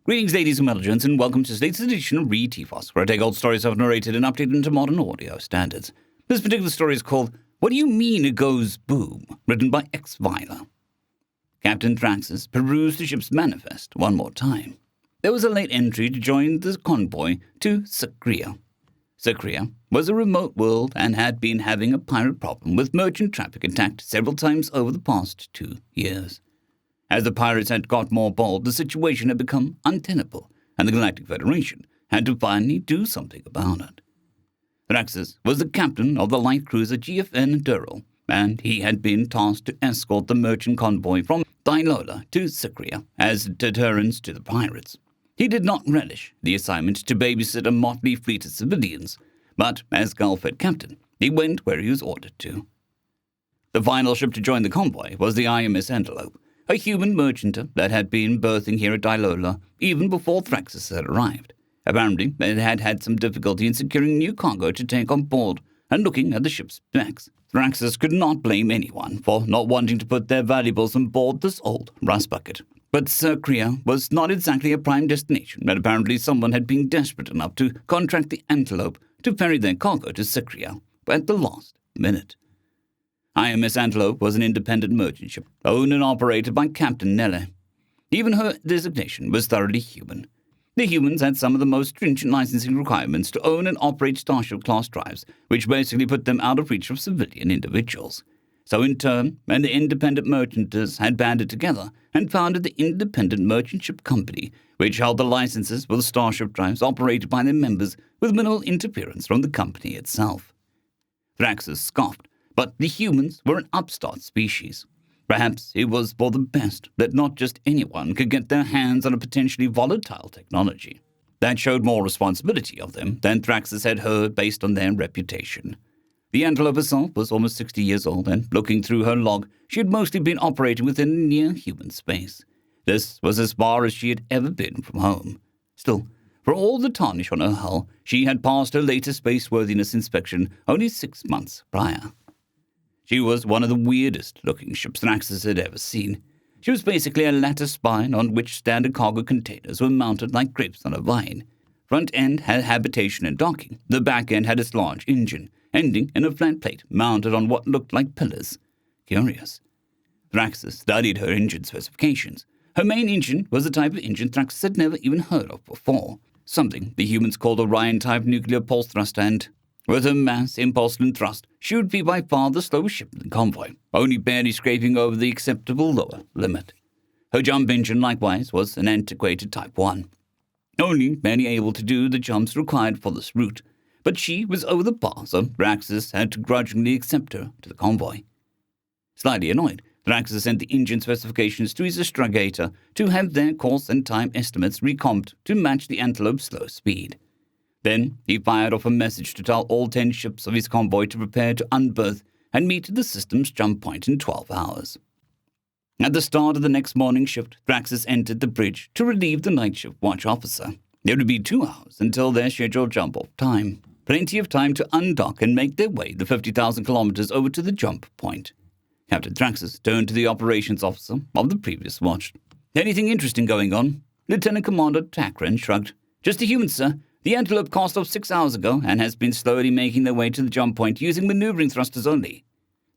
Greetings, ladies and gentlemen, and welcome to today's edition of Read TFOS, where I take old stories I've narrated and updated into modern audio standards. This particular story is called What Do You Mean It Goes Boom?, written by xviila. Captain Thraxus perused the ship's manifest one more time. There was a late entry to join the convoy to Sakria. Sakria was a remote world and had been having a pirate problem with merchant traffic attacked several times over the past 2 years. As the pirates had got more bold, the situation had become untenable, and the Galactic Federation had to finally do something about it. Thraxus was the captain of the light cruiser GFN Durrell, and he had been tasked to escort the merchant convoy from Dylola to Sakria as deterrence to the pirates. He did not relish the assignment to babysit a motley fleet of civilians, but as Gulfed captain, he went where he was ordered to. The final ship to join the convoy was the IMS Antelope, a human merchanter that had been berthing here at Dylola even before Thraxus had arrived. Apparently, it had had some difficulty in securing new cargo to take on board, and looking at the ship's specs, Thraxus could not blame anyone for not wanting to put their valuables on board this old rust bucket. But Sakria was not exactly a prime destination, and apparently someone had been desperate enough to contract the Antelope to ferry their cargo to Sakria at the last minute. IMS Antelope was an independent merchant ship, owned and operated by Captain Nelle. Even her designation was thoroughly human. The humans had some of the most stringent licensing requirements to own and operate Starship-class drives, which basically put them out of reach of civilian individuals. So in turn, when the independent merchanters had banded together and founded the Independent Merchant Ship Company, which held the licenses for the Starship drives operated by their members with minimal interference from the company itself. Thraxus scoffed. But the humans were an upstart species. Perhaps it was for the best that not just anyone could get their hands on a potentially volatile technology that showed more responsibility of them than Thraxus had heard based on their reputation. The Antelope herself was almost 60 years old, and looking through her log, she had mostly been operating within near-human space. This was as far as she had ever been from home. Still, for all the tarnish on her hull, she had passed her latest spaceworthiness inspection only 6 months prior. She was one of the weirdest-looking ships Thraxus had ever seen. She was basically a lattice spine on which standard cargo containers were mounted like grapes on a vine. Front end had habitation and docking. The back end had its large engine, ending in a flat plate mounted on what looked like pillars. Curious. Thraxus studied her engine specifications. Her main engine was the type of engine Thraxus had never even heard of before, something the humans called Orion-type nuclear pulse thruster, and with her mass, impulse, and thrust, she would be by far the slowest ship in the convoy, only barely scraping over the acceptable lower limit. Her jump engine, likewise, was an antiquated Type 1, only barely able to do the jumps required for this route, but she was over the bar, so Thraxus had to grudgingly accept her to the convoy. Slightly annoyed, Thraxus sent the engine specifications to his astragator to have their course and time estimates recomped to match the Antelope's slow speed. Then he fired off a message to tell all 10 ships of his convoy to prepare to unberth and meet the system's jump point in 12 hours. At the start of the next morning shift, Thraxus entered the bridge to relieve the night shift watch officer. It would be 2 hours until their scheduled jump-off time. Plenty of time to undock and make their way the 50,000 kilometers over to the jump point. Captain Thraxus turned to the operations officer of the previous watch. "Anything interesting going on?" Lieutenant Commander Takran shrugged. "Just a human, sir. The Antelope cast off 6 hours ago and has been slowly making their way to the jump point using maneuvering thrusters only."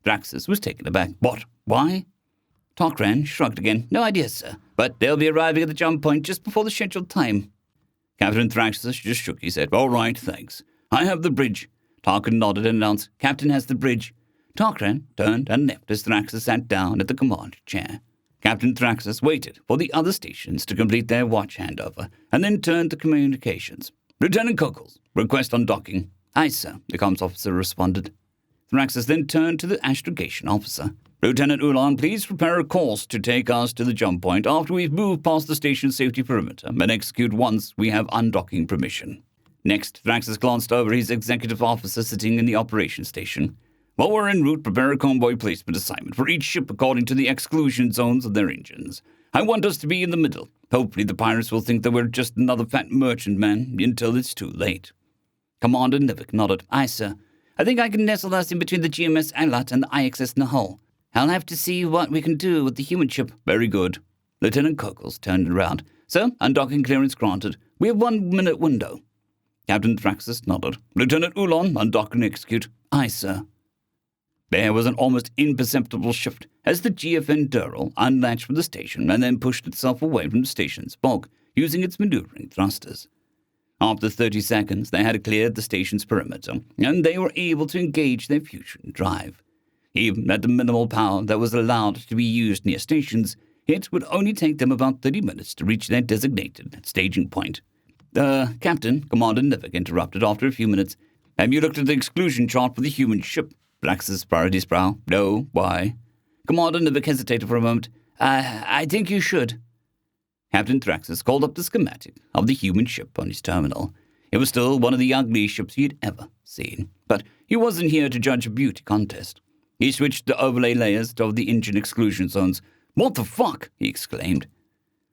Thraxus was taken aback. "What? Why?" Takran shrugged again. "No idea, sir, but they'll be arriving at the jump point just before the scheduled time." Captain Thraxus just shook his head. "All right, thanks. I have the bridge." Tarkin nodded and announced, "Captain has the bridge." Takran turned and left as Thraxus sat down at the command chair. Captain Thraxus waited for the other stations to complete their watch handover and then turned to communications. "Lieutenant Cockles, request on docking." "Aye, sir," the comms officer responded. Thraxus then turned to the astrogation officer. "Lieutenant Ulan, please prepare a course to take us to the jump point after we've moved past the station's safety perimeter and execute once we have undocking permission." Next, Thraxus glanced over his executive officer sitting in the operations station. "While we're en route, prepare a convoy placement assignment for each ship according to the exclusion zones of their engines. I want us to be in the middle. Hopefully the pirates will think that we're just another fat merchantman until it's too late." Commander Nivik nodded. "Aye, sir. I think I can nestle us in between the GMS Alat and the IXS Nahal. I'll have to see what we can do with the human ship." "Very good." Lieutenant Cockles turned around. Sir, undocking clearance granted. We have 1 minute window. Captain Thraxus nodded. Lieutenant Ulon, undock and execute. Aye, sir. There was an almost imperceptible shift as the GFN Durrell unlatched from the station and then pushed itself away from the station's bulk, using its maneuvering thrusters. After 30 seconds, they had cleared the station's perimeter, and they were able to engage their fusion drive. Even at the minimal power that was allowed to be used near stations, it would only take them about 30 minutes to reach their designated staging point. Captain, Commander Nivik interrupted after a few minutes. Have you looked at the exclusion chart for the human ship? Thraxus parried his brow. No, why? Commander Nivik hesitated for a moment. I think you should. Captain Thraxus called up the schematic of the human ship on his terminal. It was still one of the ugliest ships he had ever seen, but he wasn't here to judge a beauty contest. He switched the overlay layers of the engine exclusion zones. What the fuck? He exclaimed.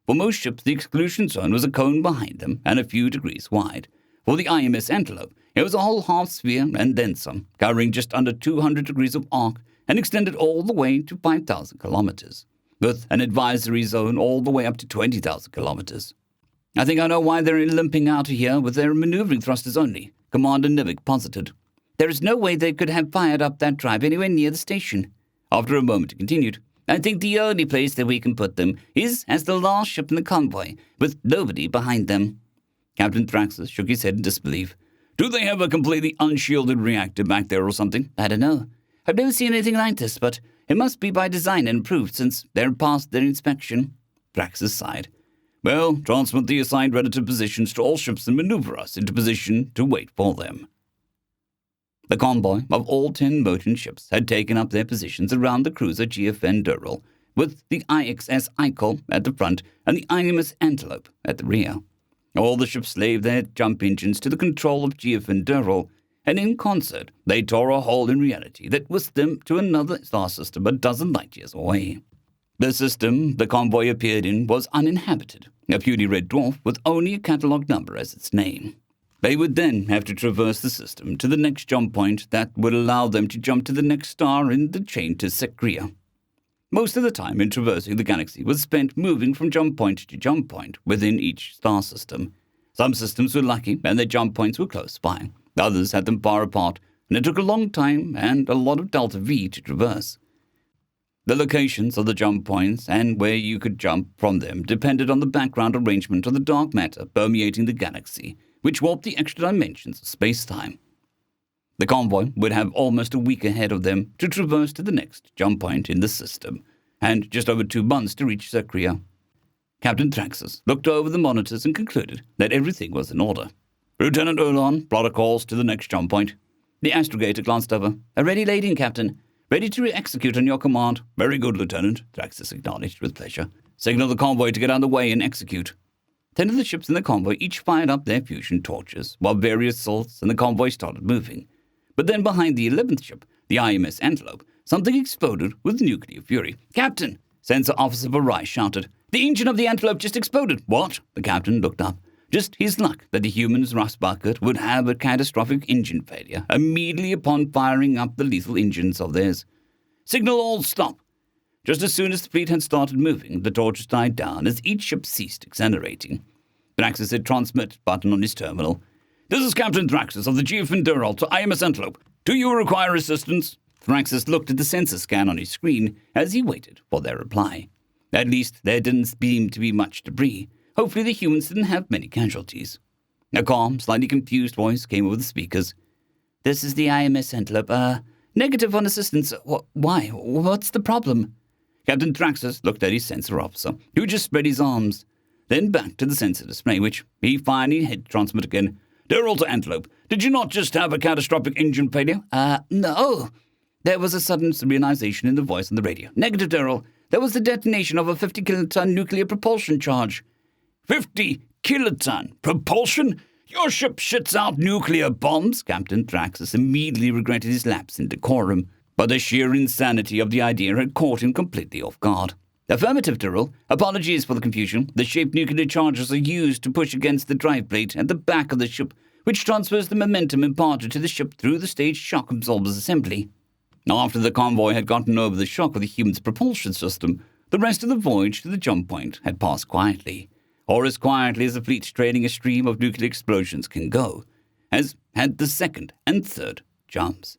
For most ships, the exclusion zone was a cone behind them and a few degrees wide. For the IMS Antelope, it was a whole half sphere and then some, covering just under 200 degrees of arc and extended all the way to 5,000 kilometers, with an advisory zone all the way up to 20,000 kilometers. I think I know why they're limping out of here with their maneuvering thrusters only, Commander Nivik posited. There is no way they could have fired up that drive anywhere near the station. After a moment, he continued. I think the only place that we can put them is as the last ship in the convoy, with nobody behind them. Captain Thraxus shook his head in disbelief. Do they have a completely unshielded reactor back there or something? I don't know. I've never seen anything like this, but it must be by design and improved since they're past their inspection. Thraxus sighed. Well, transmit the assigned relative positions to all ships and maneuver us into position to wait for them. The convoy of all 10 merchant ships had taken up their positions around the cruiser GFN Durrell, with the IXS Eichel at the front and the IMS Antelope at the rear. All the ships slaved their jump engines to the control of GFN Durrell, and in concert they tore a hole in reality that whisked them to another star system a dozen light years away. The system the convoy appeared in was uninhabited, a puny red dwarf with only a catalogue number as its name. They would then have to traverse the system to the next jump point that would allow them to jump to the next star in the chain to Sekria. Most of the time in traversing the galaxy was spent moving from jump point to jump point within each star system. Some systems were lucky and their jump points were close by. Others had them far apart, and it took a long time and a lot of delta V to traverse. The locations of the jump points and where you could jump from them depended on the background arrangement of the dark matter permeating the galaxy, which warped the extra dimensions of space-time. The convoy would have almost a week ahead of them to traverse to the next jump point in the system, and just over 2 months to reach Sekria. Captain Thraxus looked over the monitors and concluded that everything was in order. Lieutenant Ulon, protocols to the next jump point. The astrogator glanced over. Ready laden, Captain. Ready to execute on your command. Very good, Lieutenant, Thraxus acknowledged with pleasure. Signal the convoy to get underway and execute. 10 of the ships in the convoy each fired up their fusion torches, while various salts and the convoy started moving. But then behind the 11th ship, the IMS Antelope, something exploded with nuclear fury. Captain! Sensor Officer Barai shouted. The engine of the Antelope just exploded. What? The captain looked up. Just his luck that the human's rust bucket would have a catastrophic engine failure immediately upon firing up the lethal engines of theirs. Signal all stop! Just as soon as the fleet had started moving, the torches died down as each ship ceased accelerating. Thraxus hit transmit button on his terminal. This is Captain Thraxus of the GFN Durrell to IMS Antelope. Do you require assistance? Thraxus looked at the sensor scan on his screen as he waited for their reply. At least there didn't seem to be much debris. Hopefully the humans didn't have many casualties. A calm, slightly confused voice came over the speakers. This is the IMS Antelope. Negative on assistance. Why? What's the problem? Captain Thraxus looked at his sensor officer, who just spread his arms. Then back to the sensor display, which he finally hit transmit again. Durrell to Antelope, did you not just have a catastrophic engine failure? No. There was a sudden realization in the voice on the radio. Negative, Durrell. There was the detonation of a 50-kiloton nuclear propulsion charge. 50 kiloton propulsion? Your ship shits out nuclear bombs? Captain Thraxus immediately regretted his lapse in decorum, but the sheer insanity of the idea had caught him completely off guard. Affirmative, Durrell. Apologies for the confusion. The shaped nuclear charges are used to push against the drive plate at the back of the ship, which transfers the momentum imparted to the ship through the staged shock absorbers assembly. After the convoy had gotten over the shock of the human's propulsion system, the rest of the voyage to the jump point had passed quietly. or as quietly as a fleet trailing a stream of nuclear explosions can go, as had the second and third jumps.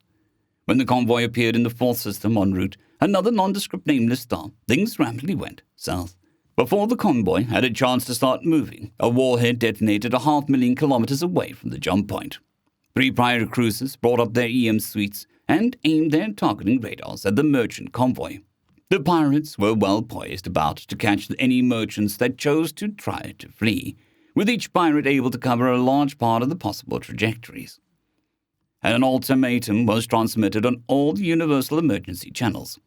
When the convoy appeared in the fourth system en route, another nondescript nameless star, things rapidly went south. Before the convoy had a chance to start moving, a warhead detonated 500,000 kilometers away from the jump point. 3 prior cruisers brought up their EM suites and aimed their targeting radars at the merchant convoy. The pirates were well poised about to catch any merchants that chose to try to flee, with each pirate able to cover a large part of the possible trajectories. An ultimatum was transmitted on all the universal emergency channels.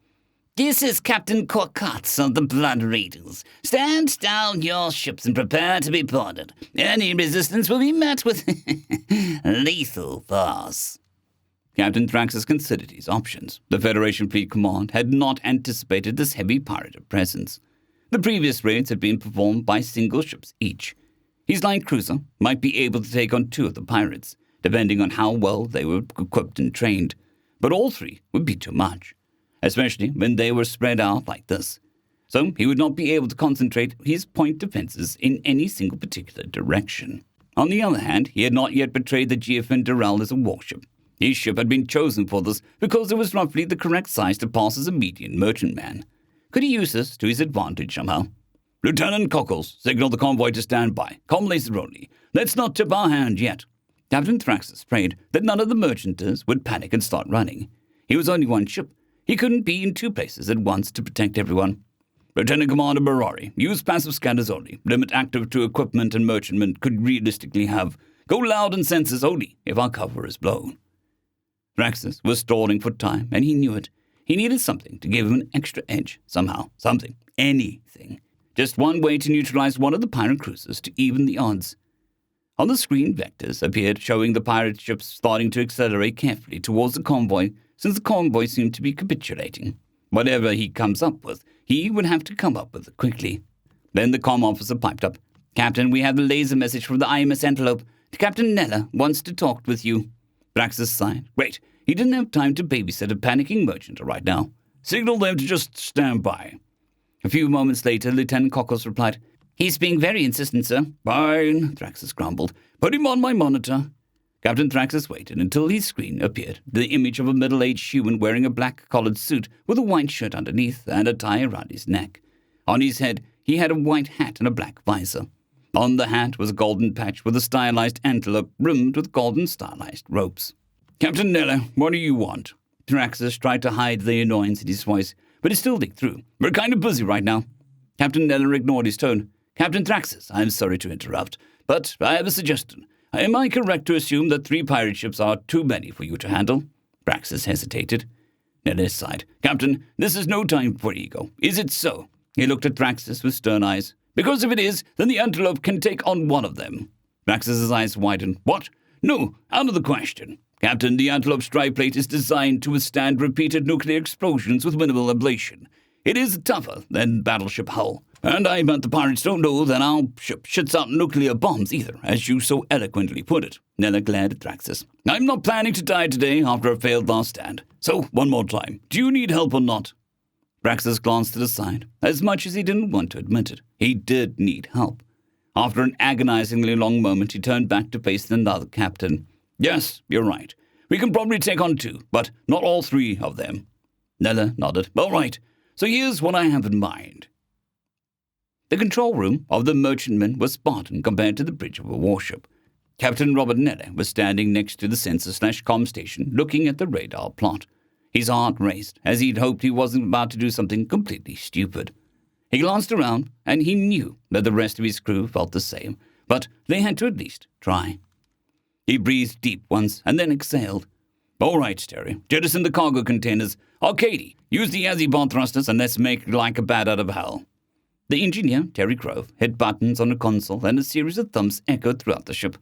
"This is Captain Corcutz of the Blood Raiders. Stand down your ships and prepare to be boarded. Any resistance will be met with lethal force." Captain Thraxus considered his options. The Federation Fleet Command had not anticipated this heavy pirate presence. The previous raids had been performed by single ships each. His light cruiser might be able to take on 2 of the pirates, depending on how well they were equipped and trained, but all 3 would be too much, especially when they were spread out like this. So he would not be able to concentrate his point defenses in any single particular direction. On the other hand, he had not yet betrayed the GFN Durrell as a warship. His ship had been chosen for this because it was roughly the correct size to pass as a median merchantman. Could he use this to his advantage somehow? "Lieutenant Cockles, signal the convoy to stand by. Calm laser only. Let's not tip our hand yet." Captain Thraxus prayed that none of the merchanters would panic and start running. He was only one ship. He couldn't be in 2 places at once to protect everyone. "Lieutenant Commander Barari, use passive scanners only. Limit active to equipment and merchantmen could realistically have. Go loud and sensors only if our cover is blown." Thraxus was stalling for time, and he knew it. He needed something to give him an extra edge, somehow. Something. Anything. Just one way to neutralize one of the pirate cruisers to even the odds. On the screen, vectors appeared showing the pirate ships starting to accelerate carefully towards the convoy, since the convoy seemed to be capitulating. Whatever he comes up with, he would have to come up with it quickly. Then the comm officer piped up. "Captain, we have a laser message from the IMS Antelope. Captain Neller wants to talk with you." Thraxus sighed. Great. He didn't have time to babysit a panicking merchant right now. "Signal them to just stand by." A few moments later, Lieutenant Cockles replied, "He's being very insistent, sir." "Fine," Thraxus grumbled. "Put him on my monitor." Captain Thraxus waited until his screen appeared, the image of a middle-aged human wearing a black-collared suit with a white shirt underneath and a tie around his neck. On his head, he had a white hat and a black visor. On the hat was a golden patch with a stylized antelope rimmed with golden stylized ropes. "Captain Neller, what do you want?" Thraxus tried to hide the annoyance in his voice, but it still leaked through. "We're kind of busy right now." Captain Neller ignored his tone. "Captain Thraxus, I'm sorry to interrupt, but I have a suggestion. Am I correct to assume that 3 pirate ships are too many for you to handle?" Thraxus hesitated. Neller sighed. "Captain, this is no time for ego. Is it so?" He looked at Thraxus with stern eyes. "Because if it is, then the Antelope can take on one of them." Thraxus's eyes widened. "What? No, out of the question. Captain, the Antelope's triplate is designed to withstand repeated nuclear explosions with minimal ablation. It is tougher than battleship hull. And I bet the pirates don't know that our ship shoots out nuclear bombs either, as you so eloquently put it." Neller glared at Thraxus. "I'm not planning to die today after a failed last stand. So, one more time, do you need help or not?" Thraxus glanced to the side. As much as he didn't want to admit it, he did need help. After an agonizingly long moment, he turned back to face another captain. "Yes, you're right. We can probably take on 2, but not all 3 of them." Neller nodded. "All right. So here's what I have in mind." The control room of the merchantman was Spartan compared to the bridge of a warship. Captain Robert Neller was standing next to the sensor/comm station, looking at the radar plot. His heart raced, as he'd hoped he wasn't about to do something completely stupid. He glanced around, and he knew that the rest of his crew felt the same, but they had to at least try. He breathed deep once, and then exhaled. "All right, Terry, jettison the cargo containers. Arcady, use the Azibon thrusters and let's make like a bat out of hell." The engineer, Terry Grove, hit buttons on a console, and a series of thumbs echoed throughout the ship.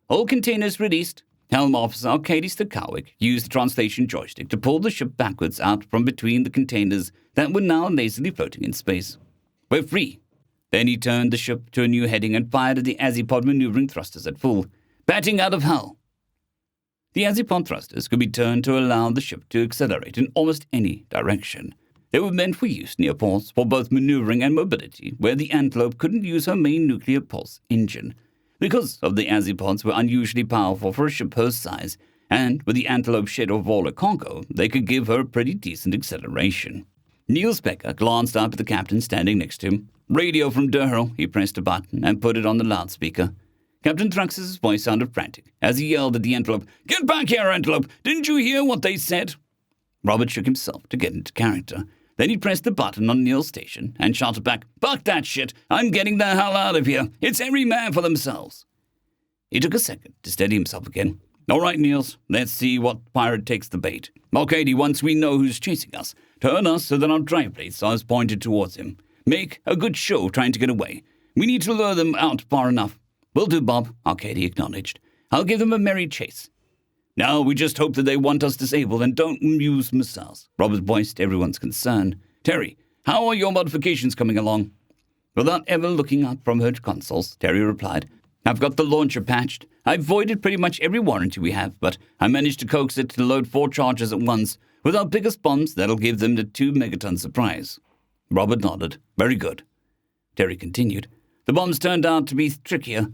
"All containers released." Helm Officer Arcady Stokowick used the translation joystick to pull the ship backwards out from between the containers that were now lazily floating in space. "We're free." Then he turned the ship to a new heading and fired at the Azipod maneuvering thrusters at full. "Batting out of hell." The Azipod thrusters could be turned to allow the ship to accelerate in almost any direction. They were meant for use near ports for both maneuvering and mobility, where the Antelope couldn't use her main nuclear pulse engine. Because of the Azipods were unusually powerful for a ship her size, and with the Antelope shed of all her cargo, they could give her pretty decent acceleration. Niels Becker glanced up at the captain standing next to him. Radio from Durrell. He pressed a button and put it on the loudspeaker. Captain Thrux's voice sounded frantic as he yelled at the Antelope, "Get back here, Antelope! Didn't you hear what they said?" Robert shook himself to get into character. Then he pressed the button on Niels' station and shouted back, "Fuck that shit! I'm getting the hell out of here! It's every man for themselves!" He took a second to steady himself again. "All right, Niels, let's see what pirate takes the bait. Katie, once we know who's chasing us, turn us so that our drive plates are pointed towards him. Make a good show trying to get away. We need to lure them out far enough." "Will do, Bob," Arcady acknowledged. "I'll give them a merry chase." "Now we just hope that they want us disabled and don't use missiles." Robert voiced everyone's concern. "Terry, how are your modifications coming along?" Without ever looking up from her consoles, Terry replied, "I've got the launcher patched. I've voided pretty much every warranty we have, but I managed to coax it to load 4 charges at once. With our biggest bombs, that'll give them the 2-megaton surprise." Robert nodded. "Very good." Terry continued, "The bombs turned out to be trickier.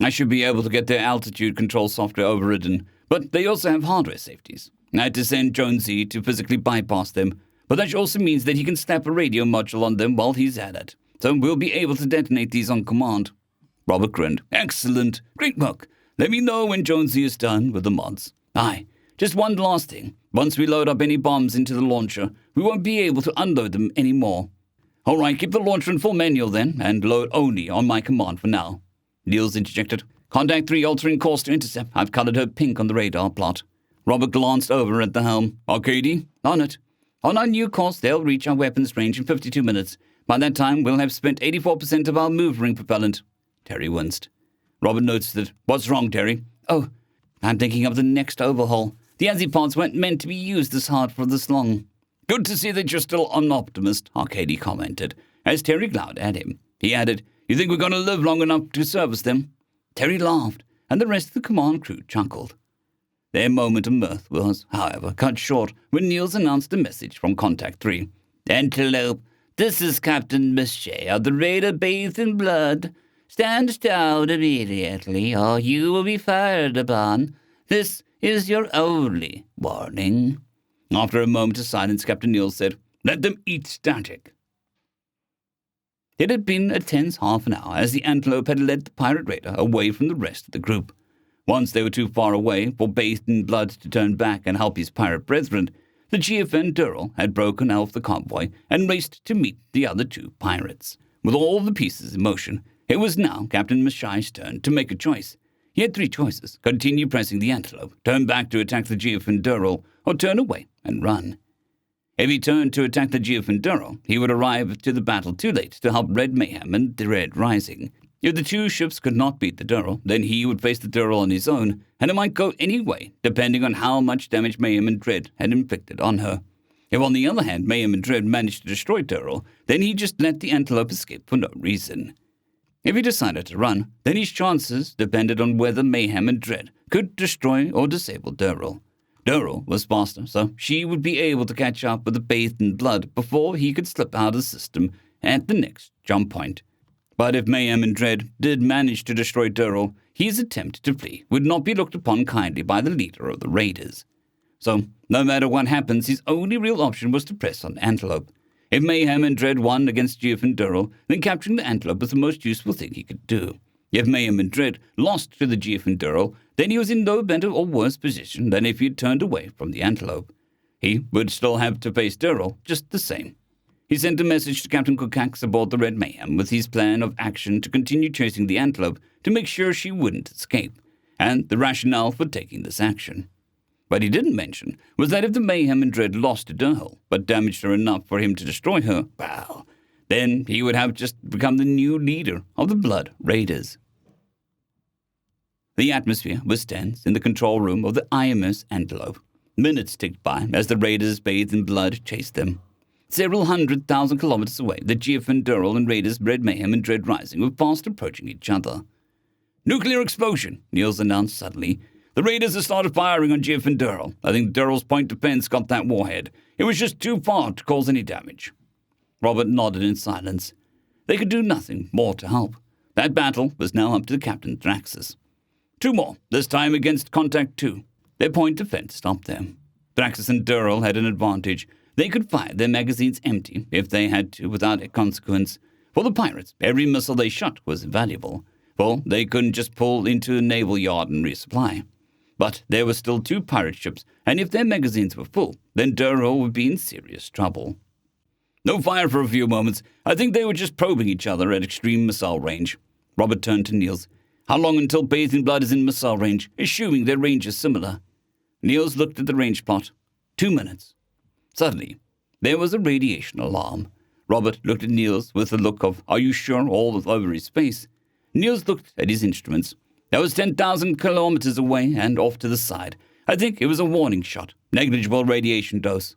I should be able to get their altitude control software overridden, but they also have hardware safeties. I had to send Jonesy to physically bypass them, but that also means that he can snap a radio module on them while he's at it. So we'll be able to detonate these on command." Robert grinned. "Excellent. Great work. Let me know when Jonesy is done with the mods. Aye, just one last thing. Once we load up any bombs into the launcher, we won't be able to unload them anymore." "All right, keep the launcher in full manual then, and load only on my command for now." Niels interjected. "Contact 3 altering course to intercept. I've colored her pink on the radar plot." Robert glanced over at the helm. "Arcady, on it. On our new course, they'll reach our weapons range in 52 minutes. By that time, we'll have spent 84% of our move ring propellant." Terry winced. Robert noticed it. "What's wrong, Terry?" "Oh, I'm thinking of the next overhaul. The Azipods weren't meant to be used this hard for this long." "Good to see that you're still an optimist," Arcady commented, as Terry glowered at him. He added, "You think we're going to live long enough to service them?" Terry laughed, and the rest of the command crew chuckled. Their moment of mirth was, however, cut short when Niels announced a message from Contact 3. "Antelope, this is Captain Mischay of the Raider bathed in blood. Stand down immediately, or you will be fired upon. This is your only warning." After a moment of silence, Captain Niels said, "Let them eat static." It had been a tense half an hour as the Antelope had led the pirate raider away from the rest of the group. Once they were too far away for Bathed in Blood to turn back and help his pirate brethren, the GFN Durrell had broken off the convoy and raced to meet the other 2 pirates. With all the pieces in motion, it was now Captain Mischai's turn to make a choice. He had 3 choices: continue pressing the Antelope, turn back to attack the GFN Durrell, or turn away and run. If he turned to attack the GFN Durrell, he would arrive to the battle too late to help Red Mayhem and the Red Rising. If the 2 ships could not beat the Durrell, then he would face the Durrell on his own, and it might go any way, depending on how much damage Mayhem and Dread had inflicted on her. If, on the other hand, Mayhem and Dread managed to destroy Durrell, then he just let the Antelope escape for no reason. If he decided to run, then his chances depended on whether Mayhem and Dread could destroy or disable Durrell. Durrell was faster, so she would be able to catch up with the Bathed in Blood before he could slip out of the system at the next jump point. But if Mayhem and Dread did manage to destroy Durrell, his attempt to flee would not be looked upon kindly by the leader of the Raiders. So, no matter what happens, his only real option was to press on Antelope. If Mayhem and Dread won against Geoff and Durrell, then capturing the Antelope was the most useful thing he could do. If Mayhem and Dread lost to the Geoff and Durrell, then he was in no better or worse position than if he had turned away from the Antelope. He would still have to face Durrell just the same. He sent a message to Captain Cocax aboard the Red Mayhem with his plan of action to continue chasing the Antelope to make sure she wouldn't escape, and the rationale for taking this action. What he didn't mention was that if the Mayhem and Dread lost to Durrell, but damaged her enough for him to destroy her, well, then he would have just become the new leader of the Blood Raiders. The atmosphere was tense in the control room of the IMS Antelope. Minutes ticked by as the Raiders bathed in blood chased them. Several 100,000 kilometers away, the Geoff and Durrell and Raiders, Red Mayhem and Dread Rising were fast approaching each other. "Nuclear explosion," Niels announced suddenly. The raiders have started firing on Jiff and Durrell. I think Durrell's point defense got that warhead. It was just too far to cause any damage. Robert nodded in silence. They could do nothing more to help. That battle was now up to Captain Thraxus. 2 more, this time against Contact 2. Their point defense stopped them. Thraxus and Durrell had an advantage. They could fire their magazines empty if they had to without a consequence. For the pirates, every missile they shot was invaluable. For they couldn't just pull into a naval yard and resupply. But there were still 2 pirate ships, and if their magazines were full, then Durrell would be in serious trouble. No fire for a few moments. I think they were just probing each other at extreme missile range. Robert turned to Niels. How long until Bathed in Blood is in missile range, assuming their range is similar? Niels looked at the range plot. 2 minutes. Suddenly, there was a radiation alarm. Robert looked at Niels with a look of, "Are you sure?" all over his face. Niels looked at his instruments. That was 10,000 kilometers away and off to the side. I think it was a warning shot. Negligible radiation dose.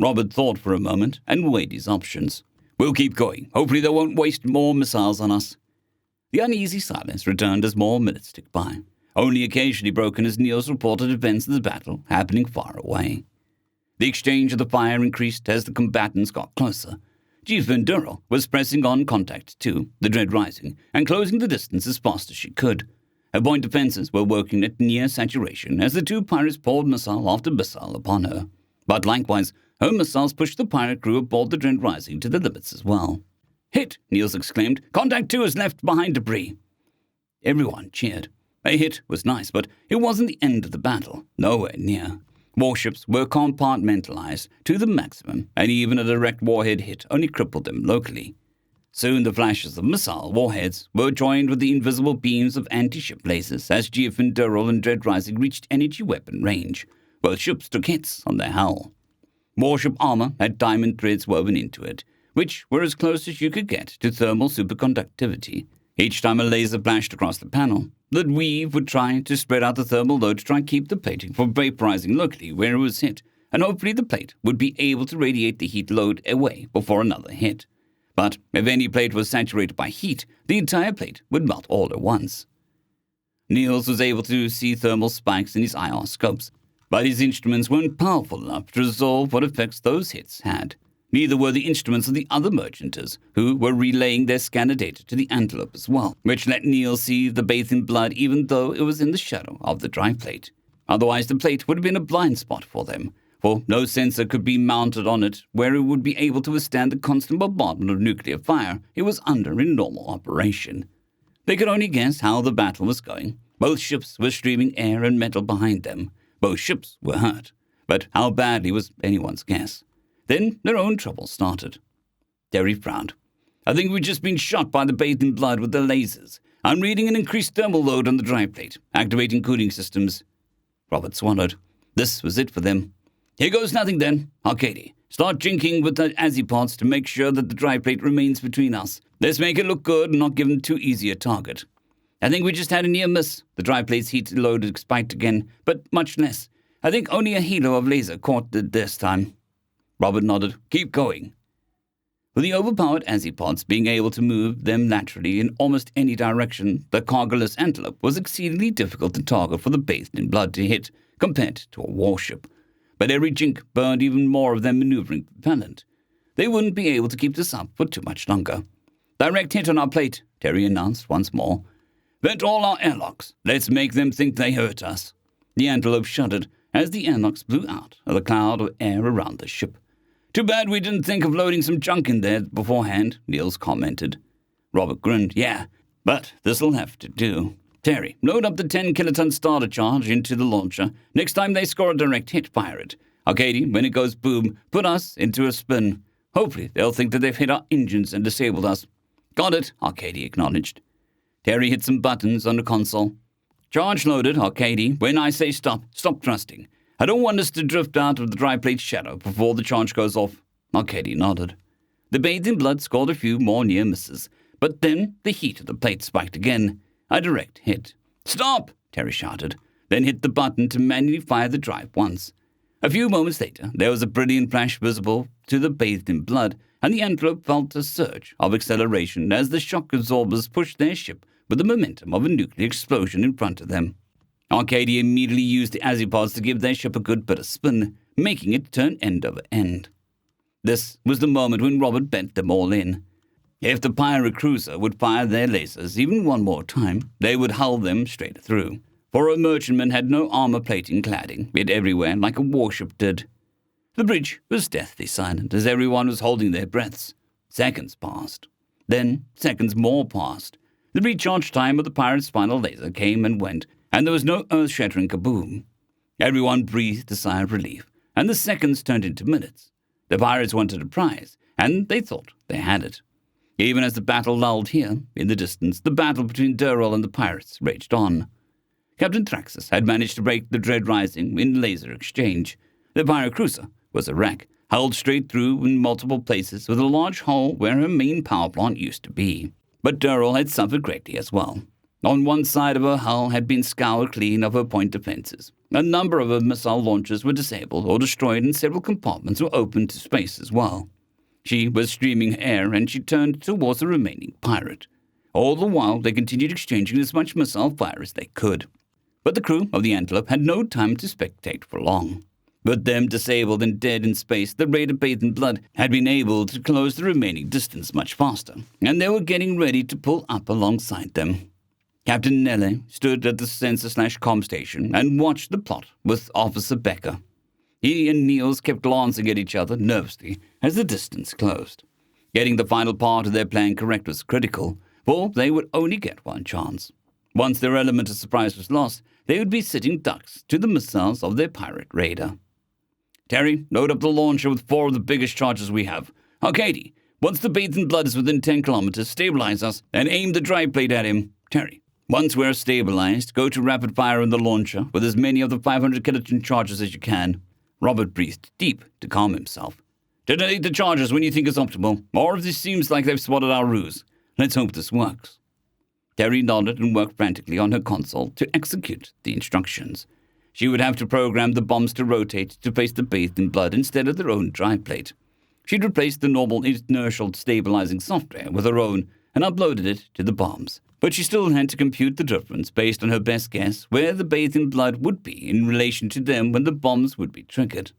Robert thought for a moment and weighed his options. We'll keep going. Hopefully they won't waste more missiles on us. The uneasy silence returned as more minutes ticked by, only occasionally broken as Niels reported events of the battle happening far away. The exchange of the fire increased as the combatants got closer. Chief Van Durrell was pressing on Contact 2, the Dread Rising, and closing the distance as fast as she could. Her point defenses were working at near saturation as the 2 pirates poured missile after missile upon her. But likewise, her missiles pushed the pirate crew aboard the Dread Rising to the limits as well. Hit, Niels exclaimed. Contact 2 is left behind debris. Everyone cheered. A hit was nice, but it wasn't the end of the battle. Nowhere near. Warships were compartmentalized to the maximum, and even a direct warhead hit only crippled them locally. Soon the flashes of missile warheads were joined with the invisible beams of anti-ship lasers as Giff and Durrell and Dread Rising reached energy weapon range. Both ships took hits on their hull. Warship armor had diamond threads woven into it, which were as close as you could get to thermal superconductivity. Each time a laser flashed across the panel, the weave would try to spread out the thermal load to try and keep the plating from vaporizing locally where it was hit, and hopefully the plate would be able to radiate the heat load away before another hit. But if any plate was saturated by heat, the entire plate would melt all at once. Niels was able to see thermal spikes in his IR scopes, but his instruments weren't powerful enough to resolve what effects those hits had. Neither were the instruments of the other merchanters, who were relaying their scanner data to the Antelope as well, which let Niels see the Bathed in Blood even though it was in the shadow of the drive plate. Otherwise, the plate would have been a blind spot for them, for no sensor could be mounted on it where it would be able to withstand the constant bombardment of nuclear fire it was under in normal operation. They could only guess how the battle was going. Both ships were streaming air and metal behind them. Both ships were hurt, but how badly was anyone's guess. Then their own trouble started. Terry frowned. I think we've just been shot by the Bathed in Blood with their lasers. I'm reading an increased thermal load on the drive plate, activating cooling systems. Robert swallowed. This was it for them. Here goes nothing then. Arcady, start jinking with the azipods to make sure that the drive plate remains between us. Let's make it look good and not give them too easy a target. I think we just had a near miss. The drive plate's heat load spiked again, but much less. I think only a halo of laser caught it this time. Robert nodded. Keep going. With the overpowered azipods being able to move them laterally in almost any direction, the cargoless Antelope was exceedingly difficult to target for the Bathed in Blood to hit compared to a warship. But every jink burned even more of their maneuvering propellant. They wouldn't be able to keep this up for too much longer. Direct hit on our plate, Terry announced once more. Vent all our airlocks. Let's make them think they hurt us. The Antelope shuddered as the airlocks blew out of the cloud of air around the ship. Too bad we didn't think of loading some junk in there beforehand, Niels commented. Robert grinned. Yeah, but this'll have to do. Terry, load up the 10-kiloton starter charge into the launcher. Next time they score a direct hit, fire it. Arcady, when it goes boom, put us into a spin. Hopefully they'll think that they've hit our engines and disabled us. Got it, Arcady acknowledged. Terry hit some buttons on the console. Charge loaded, Arcady. When I say stop, stop thrusting. I don't want us to drift out of the drive plate shadow before the charge goes off. Arcady nodded. The Bathed in Blood scored a few more near misses, but then the heat of the plate spiked again. A direct hit. Stop! Terry shouted, then hit the button to manually fire the drive once. A few moments later, there was a brilliant flash visible to the Bathed in Blood, and the Antelope felt a surge of acceleration as the shock absorbers pushed their ship with the momentum of a nuclear explosion in front of them. Arcadia immediately used the Azipods to give their ship a good bit of spin, making it turn end over end. This was the moment when Robert bet them all in. If the pirate cruiser would fire their lasers even one more time, they would hull them straight through, for a merchantman had no armor plating cladding, yet everywhere like a warship did. The bridge was deathly silent as everyone was holding their breaths. Seconds passed. Then seconds more passed. The recharge time of the pirate's final laser came and went, and there was no earth-shattering kaboom. Everyone breathed a sigh of relief, and the seconds turned into minutes. The pirates wanted a prize, and they thought they had it. Even as the battle lulled here, in the distance, the battle between Deathworld and the pirates raged on. Captain Thraxus had managed to break the dread rising in laser exchange. The pirate cruiser was a wreck, hulled straight through in multiple places with a large hole where her main power plant used to be. But Deathworld had suffered greatly as well. On one side of her hull had been scoured clean of her point defenses. A number of her missile launchers were disabled or destroyed, and several compartments were open to space as well. She was streaming air, and she turned towards the remaining pirate. All the while, they continued exchanging as much missile fire as they could. But the crew of the Antelope had no time to spectate for long. With them disabled and dead in space, the raider bathed in blood had been able to close the remaining distance much faster, and they were getting ready to pull up alongside them. Captain Nelle stood at the sensor/comm station and watched the plot with Officer Becker. He and Niels kept glancing at each other nervously as the distance closed. Getting the final part of their plan correct was critical, for they would only get one chance. Once their element of surprise was lost, they would be sitting ducks to the missiles of their pirate raider. Terry, load up the launcher with 4 of the biggest charges we have. Arcady, once the bathed in blood is within 10 kilometers, stabilize us and aim the drive plate at him. Terry, once we're stabilized, go to rapid fire in the launcher with as many of the 500 kiloton charges as you can. Robert breathed deep to calm himself. Detonate the charges when you think it's optimal, or if this seems like they've spotted our ruse. Let's hope this works. Terry nodded and worked frantically on her console to execute the instructions. She would have to program the bombs to rotate to face the bathed in blood instead of their own drive plate. She'd replaced the normal inertial stabilizing software with her own and uploaded it to the bombs. But she still had to compute the difference based on her best guess where the bathed in blood would be in relation to them when the bombs would be triggered.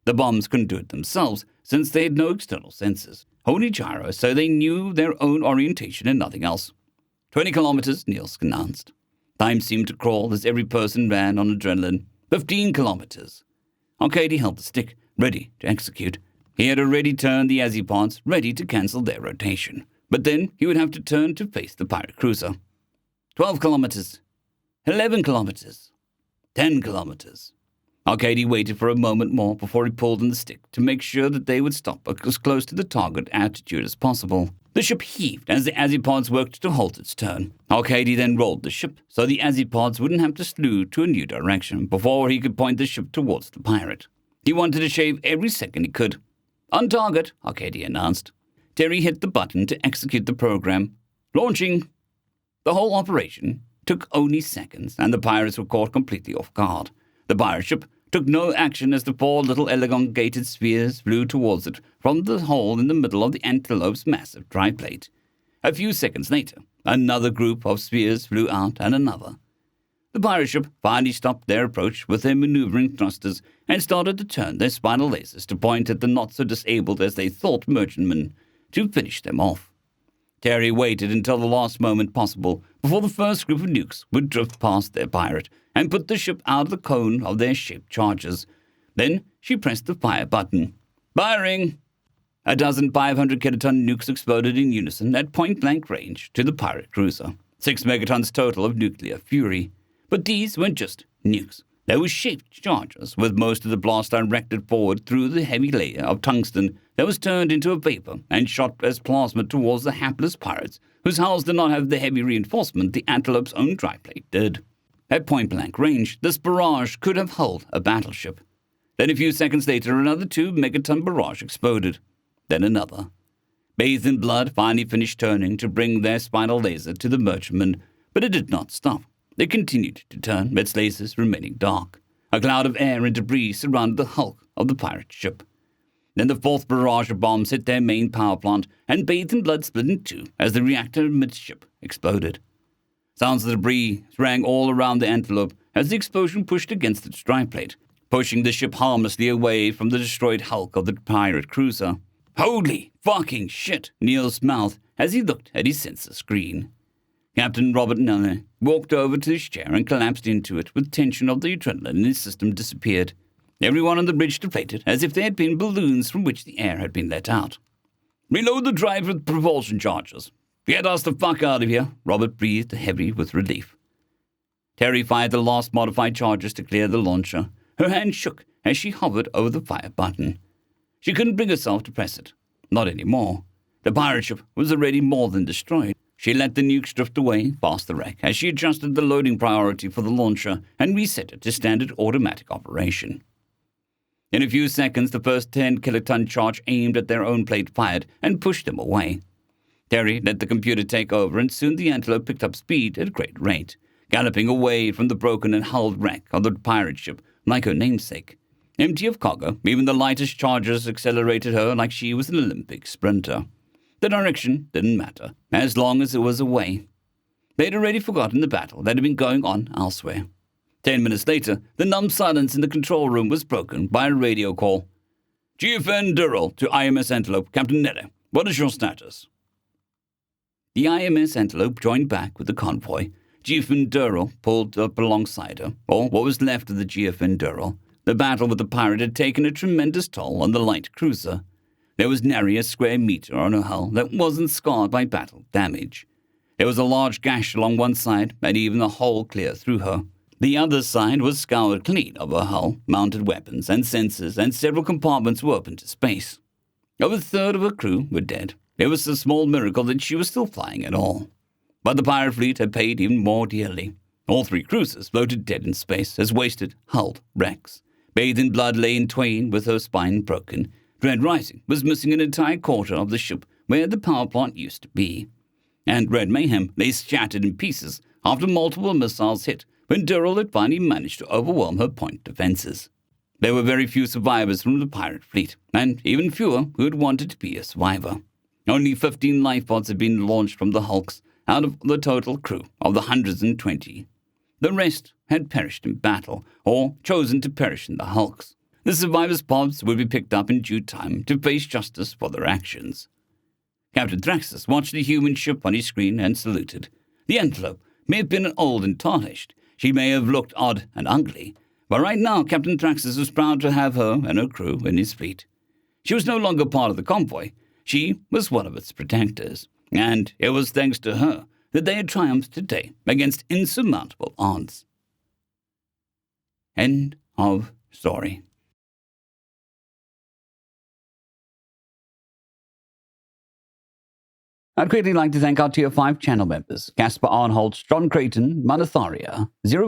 The bombs couldn't do it themselves since they had no external sensors, only gyros, so they knew their own orientation and nothing else. 20 kilometers, Niels announced. Time seemed to crawl as every person ran on adrenaline. 15 kilometers. Arcady held the stick, ready to execute. He had already turned the Azipods, ready to cancel their rotation. But then he would have to turn to face the pirate cruiser. 12 kilometers. 11 kilometers. 10 kilometers. Arcady waited for a moment more before he pulled on the stick to make sure that they would stop as close to the target altitude as possible. The ship heaved as the Azipods worked to halt its turn. Arcady then rolled the ship so the Azipods wouldn't have to slew to a new direction before he could point the ship towards the pirate. He wanted to shave every second he could. On target, Arcady announced. Terry hit the button to execute the program. Launching. The whole operation took only seconds, and the pirates were caught completely off guard. The pirate ship took no action as the 4 little elongated spheres flew towards it from the hole in the middle of the Antelope's massive drive plate. A few seconds later, another group of spheres flew out, and another. The pirate ship finally stopped their approach with their maneuvering thrusters and started to turn their spinal lasers to point at the not-so-disabled as they thought merchantmen to finish them off. Terry waited until the last moment possible before the first group of nukes would drift past their pirate and put the ship out of the cone of their shaped charges. Then she pressed the fire button. Firing! A dozen 500 kiloton nukes exploded in unison at point-blank range to the pirate cruiser. 6 megatons total of nuclear fury. But these weren't just nukes. They were shaped charges, with most of the blast directed forward through the heavy layer of tungsten that was turned into a vapor and shot as plasma towards the hapless pirates, whose hulls did not have the heavy reinforcement the Antelope's own dryplate did. At point-blank range, this barrage could have hulled a battleship. Then a few seconds later, another 2-megaton barrage exploded. Then another. Bathed in blood, finally finished turning to bring their spinal laser to the merchantman, but it did not stop. It continued to turn, its lasers remaining dark. A cloud of air and debris surrounded the hulk of the pirate ship. Then the 4th barrage of bombs hit their main power plant, and bathed in blood split in 2 as the reactor midship exploded. Sounds of debris rang all around the Antelope as the explosion pushed against its dry plate, pushing the ship harmlessly away from the destroyed hulk of the pirate cruiser. Holy fucking shit, Neil's mouthed as he looked at his sensor screen. Captain Robert Neller walked over to his chair and collapsed into it with tension of the adrenaline in his system disappeared. Everyone on the bridge deflated as if they had been balloons from which the air had been let out. Reload the drive with propulsion charges. Get us the fuck out of here, Robert breathed heavy with relief. Terry fired the last modified charges to clear the launcher. Her hand shook as she hovered over the fire button. She couldn't bring herself to press it. Not anymore. The pirate ship was already more than destroyed. She let the nukes drift away past the wreck as she adjusted the loading priority for the launcher and reset it to standard automatic operation. In a few seconds, the first 10-kiloton charge aimed at their own plate fired and pushed them away. Terry let the computer take over, and soon the Antelope picked up speed at a great rate, galloping away from the broken and hulled wreck of the pirate ship like her namesake. Empty of cargo, even the lightest charges accelerated her like she was an Olympic sprinter. The direction didn't matter, as long as it was away. They'd already forgotten the battle that had been going on elsewhere. 10 minutes later, the numb silence in the control room was broken by a radio call. GFN Durrell to IMS Antelope, Captain Neder. What is your status? The IMS Antelope joined back with the convoy. GFN Durrell pulled up alongside her, or what was left of the GFN Durrell. The battle with the pirate had taken a tremendous toll on the light cruiser. There was nary a square meter on her hull that wasn't scarred by battle damage. There was a large gash along one side, and even a hole clear through her. The other side was scoured clean of her hull, mounted weapons and sensors, and several compartments were open to space. Over a third of her crew were dead. It was a small miracle that she was still flying at all. But the pirate fleet had paid even more dearly. All 3 cruisers floated dead in space as wasted, hulled wrecks. Bathed in blood lay in twain with her spine broken. Dread Rising was missing an entire quarter of the ship where the power plant used to be. And Red Mayhem lay shattered in pieces after multiple missiles hit when Durrell had finally managed to overwhelm her point defenses. There were very few survivors from the pirate fleet, and even fewer who had wanted to be a survivor. Only 15 lifeboats had been launched from the hulks out of the total crew of the 120. The rest had perished in battle, or chosen to perish in the hulks. The survivors' pods would be picked up in due time to face justice for their actions. Captain Thraxus watched the human ship on his screen and saluted. The Antelope may have been old and tarnished. She may have looked odd and ugly, but right now Captain Thraxus was proud to have her and her crew in his fleet. She was no longer part of the convoy. She was one of its protectors, and it was thanks to her that they had triumphed today against insurmountable odds. End of story. I'd greatly like to thank our Tier 5 channel members, Casper Arnholt, John Creighton, Manatharia, 050,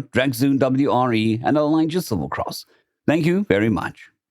Dragzoon WRE, and Elijah Silvercross. Thank you very much.